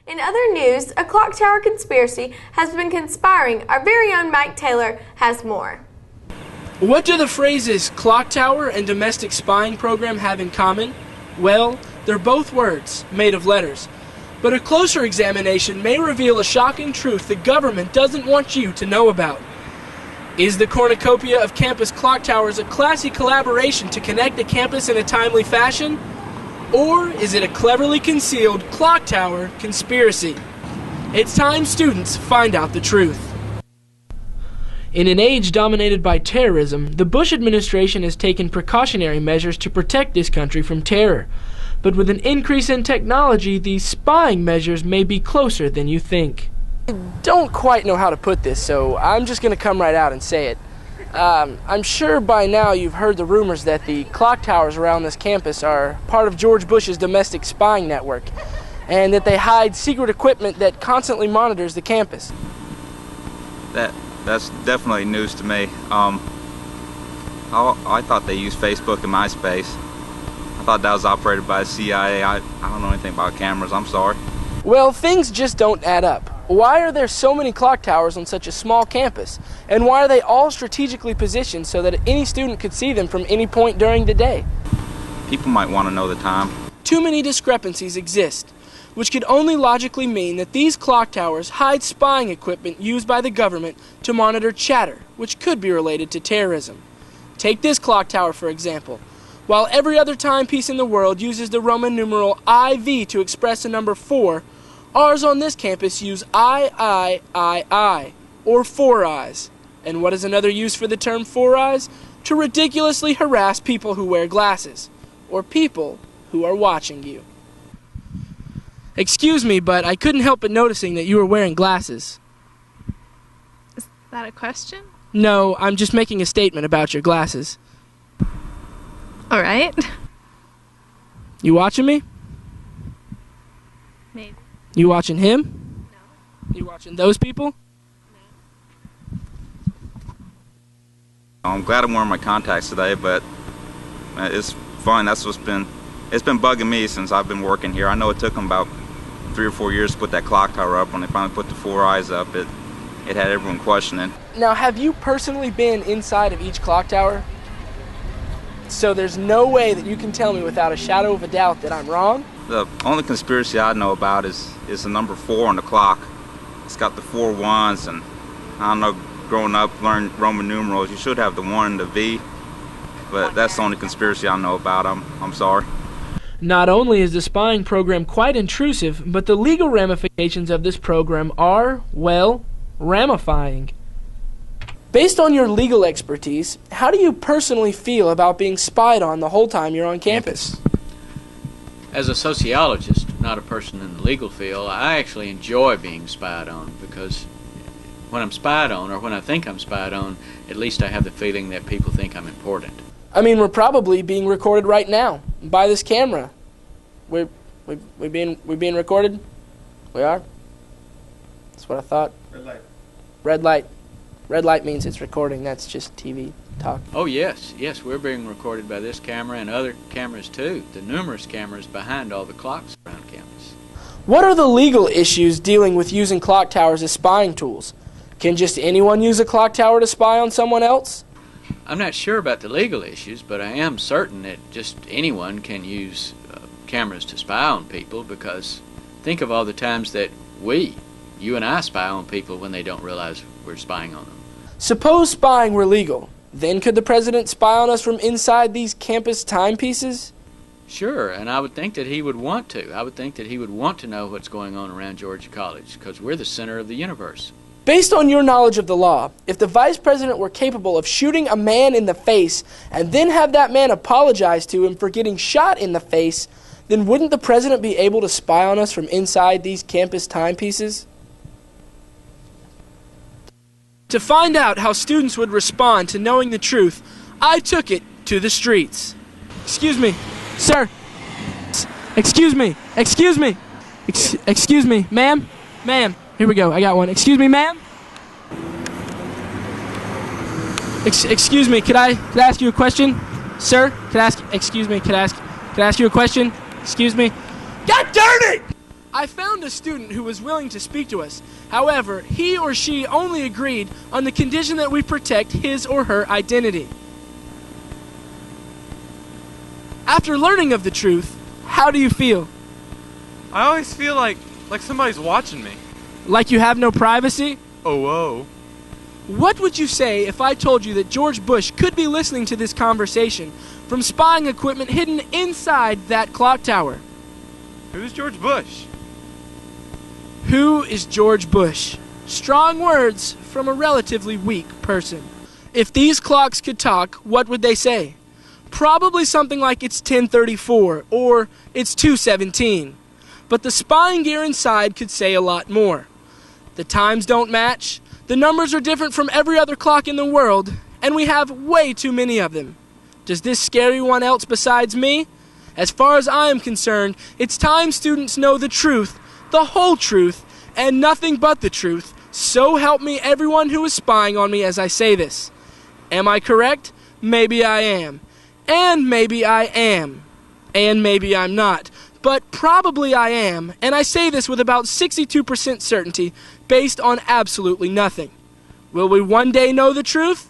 In other news, a Clocktower Conspiracy has been conspiring. Our very own Mike Taylor has more. What do the phrases Clocktower and domestic spying program have in common? Well, they're both words made of letters. But a closer examination may reveal a shocking truth the government doesn't want you to know about. Is the cornucopia of campus clock towers a classy collaboration to connect the campus in a timely fashion? Or is it a cleverly concealed clock tower conspiracy? It's time students find out the truth. In an age dominated by terrorism, the Bush administration has taken precautionary measures to protect this country from terror. But with an increase in technology, these spying measures may be closer than you think. I don't quite know how to put this, so I'm just going to come right out and say it. I'm sure by now you've heard the rumors that the clock towers around this campus are part of George Bush's domestic spying network, and that they hide secret equipment that constantly monitors the campus. That's definitely news to me. I thought they used Facebook and MySpace. I thought that was operated by the CIA. I don't know anything about cameras, I'm sorry. Well, things just don't add up. Why are there so many clock towers on such a small campus? And why are they all strategically positioned so that any student could see them from any point during the day? People might want to know the time. Too many discrepancies exist, which could only logically mean that these clock towers hide spying equipment used by the government to monitor chatter, which could be related to terrorism. Take this clock tower, for example. While every other timepiece in the world uses the Roman numeral IV to express a number 4, ours on this campus use I, or 4 eyes. And what is another use for the term 4 eyes? To ridiculously harass people who wear glasses, or people who are watching you. Excuse me, but I couldn't help but noticing that you were wearing glasses. Is that a question? No, I'm just making a statement about your glasses. All right. You watching me? Maybe. You watching him? No. You watching those people? No. I'm glad I'm wearing my contacts today, but it's fun. That's it's been bugging me since I've been working here. I know it took them about 3 or 4 years to put that clock tower up. When they finally put the 4 eyes up, it had everyone questioning. Now, have you personally been inside of each clock tower? So there's no way that you can tell me without a shadow of a doubt that I'm wrong? The only conspiracy I know about is the number 4 on the clock. It's got the 4 ones, and I don't know, growing up, learned Roman numerals. You should have the 1 and the V, but that's the only conspiracy I know about. I'm sorry. Not only is the spying program quite intrusive, but the legal ramifications of this program are, well, ramifying. Based on your legal expertise, how do you personally feel about being spied on the whole time you're on campus? As a sociologist, not a person in the legal field, I actually enjoy being spied on, because when I'm spied on, or when I think I'm spied on, at least I have the feeling that people think I'm important. I mean, we're probably being recorded right now by this camera. We're being recorded? We are? That's what I thought. Red light. Red light. Red light means it's recording. That's just TV talk. Oh, yes, we're being recorded by this camera and other cameras too. The numerous cameras behind all the clocks around campus. What are the legal issues dealing with using clock towers as spying tools? Can just anyone use a clock tower to spy on someone else? I'm not sure about the legal issues, but I am certain that just anyone can use cameras to spy on people, because think of all the times that you and I spy on people when they don't realize we're spying on them. Suppose spying were legal. Then could the president spy on us from inside these campus timepieces? Sure, and I would think that he would want to. I would think that he would want to know what's going on around Georgia College, because we're the center of the universe. Based on your knowledge of the law, if the vice president were capable of shooting a man in the face and then have that man apologize to him for getting shot in the face, then wouldn't the president be able to spy on us from inside these campus timepieces? To find out how students would respond to knowing the truth, I took it to the streets. Excuse me, sir. Excuse me. Excuse me. Excuse me, ma'am. Ma'am. Here we go. I got one. Excuse me, ma'am. Excuse me. Could I ask you a question, sir? Excuse me. Could I ask you a question? Excuse me. God darn it! I found a student who was willing to speak to us. However, he or she only agreed on the condition that we protect his or her identity. After learning of the truth, how do you feel? I always feel like somebody's watching me. Like you have no privacy? Oh, whoa. What would you say if I told you that George Bush could be listening to this conversation from spying equipment hidden inside that clock tower? Who's George Bush? Who is George Bush? Strong words from a relatively weak person. If these clocks could talk, what would they say? Probably something like it's 10:34 or it's 2:17. But the spying gear inside could say a lot more. The times don't match, the numbers are different from every other clock in the world, and we have way too many of them. Does this scare anyone else besides me? As far as I am concerned, it's time students know the truth, the whole truth, and nothing but the truth. So help me everyone who is spying on me as I say this. Am I correct? Maybe I am. And maybe I am. And maybe I'm not. But probably I am, and I say this with about 62% certainty, based on absolutely nothing. Will we one day know the truth?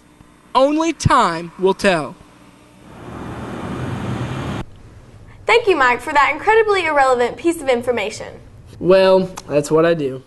Only time will tell. Thank you, Mike, for that incredibly irrelevant piece of information. Well, that's what I do.